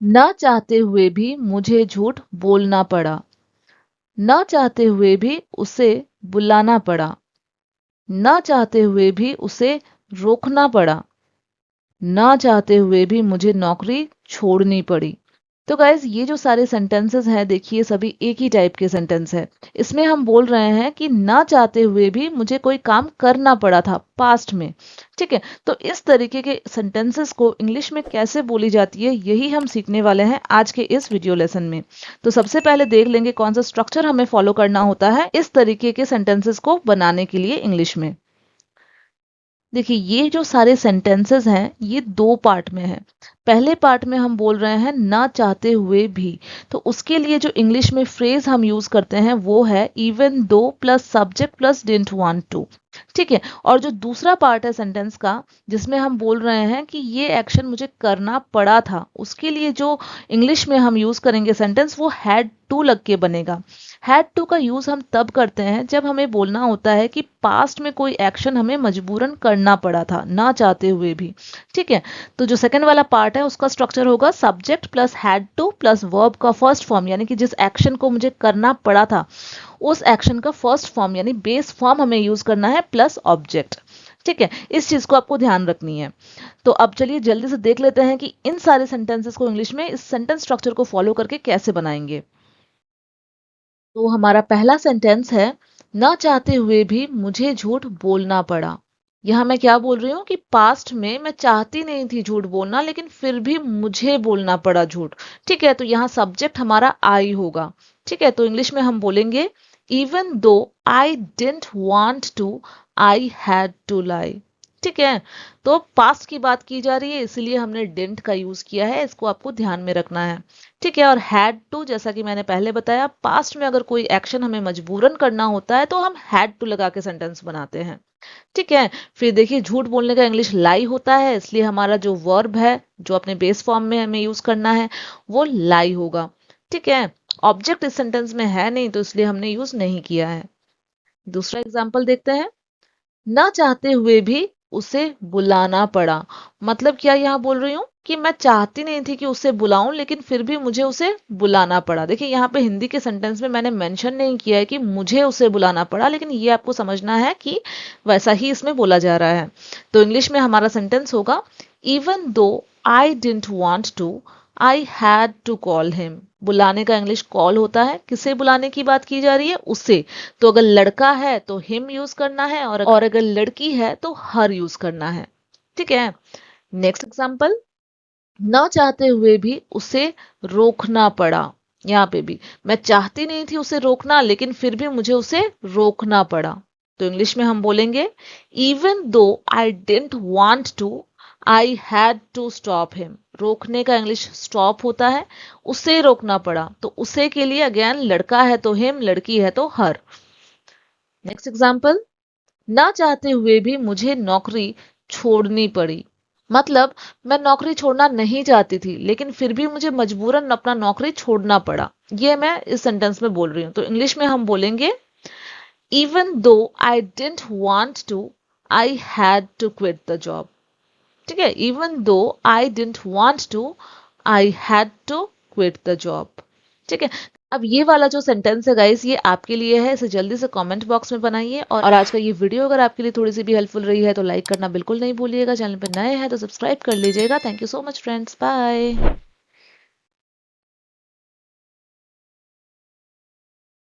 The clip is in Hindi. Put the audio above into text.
न चाहते हुए भी मुझे झूठ बोलना पड़ा। न चाहते हुए भी उसे बुलाना पड़ा। न चाहते हुए भी उसे रोकना पड़ा। ना चाहते हुए भी मुझे नौकरी छोड़नी पड़ी। तो गाइज ये जो सारे सेंटेंसेस हैं देखिए सभी एक ही टाइप के सेंटेंस है। इसमें हम बोल रहे हैं कि ना चाहते हुए भी मुझे कोई काम करना पड़ा था पास्ट में। ठीक है, तो इस तरीके के सेंटेंसेस को इंग्लिश में कैसे बोली जाती है यही हम सीखने वाले हैं आज के इस वीडियो लेसन में। तो सबसे पहले देख लेंगे कौन सा स्ट्रक्चर हमें फॉलो करना होता है इस तरीके के सेंटेंसेस को बनाने के लिए इंग्लिश में। देखिए ये जो सारे सेंटेंसेस हैं ये दो पार्ट में हैं। पहले पार्ट में हम बोल रहे हैं ना चाहते हुए भी, तो उसके लिए जो इंग्लिश में फ्रेज हम यूज करते हैं वो है even though plus subject plus didn't want to. ठीक है, और जो दूसरा पार्ट है सेंटेंस का जिसमें हम बोल रहे हैं कि ये एक्शन मुझे करना पड़ा था, उसके लिए जो इंग्लिश में हम यूज करेंगे सेंटेंस वो हैड टू लग के बनेगा। हैड टू का यूज हम तब करते हैं जब हमें बोलना होता है कि पास्ट में कोई एक्शन हमें मजबूरन करना पड़ा था ना चाहते हुए भी। ठीक है, तो जो सेकंड वाला पार्ट है उसका स्ट्रक्चर होगा subject plus had two plus verb का फर्स्ट फॉर्म, यानी कि जिस एक्शन को मुझे करना पड़ा था उस एक्शन का फर्स्ट फॉर्म यानी बेस फॉर्म हमें यूज करना है प्लस ऑब्जेक्ट। ठीक है, इस चीज को आपको ध्यान रखनी है। तो अब चलिए जल्दी से देख लेते हैं कि इन सारे सेंटेंसेस को इंग्लिश में इस सेंटेंस स्ट्रक्चर को फॉलो करके कैसे बनाएंगे। तो हमारा पहला सेंटेंस है ना चाहते हुए भी मुझे झूठ बोलना पड़ा। यहाँ मैं क्या बोल रही हूँ कि पास्ट में मैं चाहती नहीं थी झूठ बोलना लेकिन फिर भी मुझे बोलना पड़ा झूठ। ठीक है, तो यहाँ सब्जेक्ट हमारा आई होगा। ठीक है, तो इंग्लिश में हम बोलेंगे even though I didn't want to I had to lie. ठीक है, तो पास्ट की बात की जा रही है इसीलिए हमने डिडंट का यूज किया है, इसको आपको ध्यान में रखना है। ठीक है, और हैड टू जैसा कि मैंने पहले बताया पास्ट में अगर कोई एक्शन हमें मजबूरन करना होता है तो हम हैड टू लगा के सेंटेंस बनाते हैं। ठीक है, फिर देखिए झूठ बोलने का इंग्लिश लाई होता है इसलिए हमारा जो वर्ब है जो अपने बेस फॉर्म में हमें यूज करना है वो लाई होगा। ठीक है, ऑब्जेक्ट इस सेंटेंस में है नहीं तो इसलिए हमने यूज नहीं किया है। दूसरा एग्जाम्पल देखते हैं। ना चाहते हुए भी उसे बुलाना पड़ा। मतलब क्या यहाँ बोल रही हूँ कि मैं चाहती नहीं थी कि उसे बुलाऊं लेकिन फिर भी मुझे उसे बुलाना पड़ा। देखिए यहाँ पे हिंदी के सेंटेंस में मैंने मेंशन नहीं किया है कि मुझे उसे बुलाना पड़ा, लेकिन ये आपको समझना है कि वैसा ही इसमें बोला जा रहा है। तो इंग्लिश में हमारा सेंटेंस होगा even though I didn't want to I had to call him. बुलाने का इंग्लिश कॉल होता है, किसे बुलाने की बात की जा रही है उसे। तो अगर लड़का है तो हिम यूज करना है और अगर लड़की है तो हर यूज करना है। ठीक है, नेक्स्ट एग्जांपल। न चाहते हुए भी उसे रोकना पड़ा। यहाँ पे भी मैं चाहती नहीं थी उसे रोकना लेकिन फिर भी मुझे उसे रोकना पड़ा। तो इंग्लिश में हम बोलेंगे even though I didn't want to I had to stop him. रोकने का इंग्लिश स्टॉप होता है, उसे रोकना पड़ा तो उसे के लिए अगेन लड़का है तो हिम, लड़की है तो हर। Next example. ना चाहते हुए भी मुझे नौकरी छोड़नी पड़ी। मतलब मैं नौकरी छोड़ना नहीं चाहती थी लेकिन फिर भी मुझे मजबूरन अपना नौकरी छोड़ना पड़ा। ये मैं इस सेंटेंस में बोल रही हूँ। तो इंग्लिश में हम बोलेंगे even though I didn't want to I had to quit the job. ठीक है, even though I didn't want to I had to quit the job. ठीक है, अब ये वाला जो सेंटेंस है गाइस ये आपके लिए है, इसे जल्दी से कमेंट बॉक्स में बनाइए। और आज का ये वीडियो अगर आपके लिए थोड़ी सी भी हेल्पफुल रही है तो लाइक करना बिल्कुल नहीं भूलिएगा। चैनल पर नए हैं तो सब्सक्राइब कर लीजिएगा। Thank you so much friends, bye.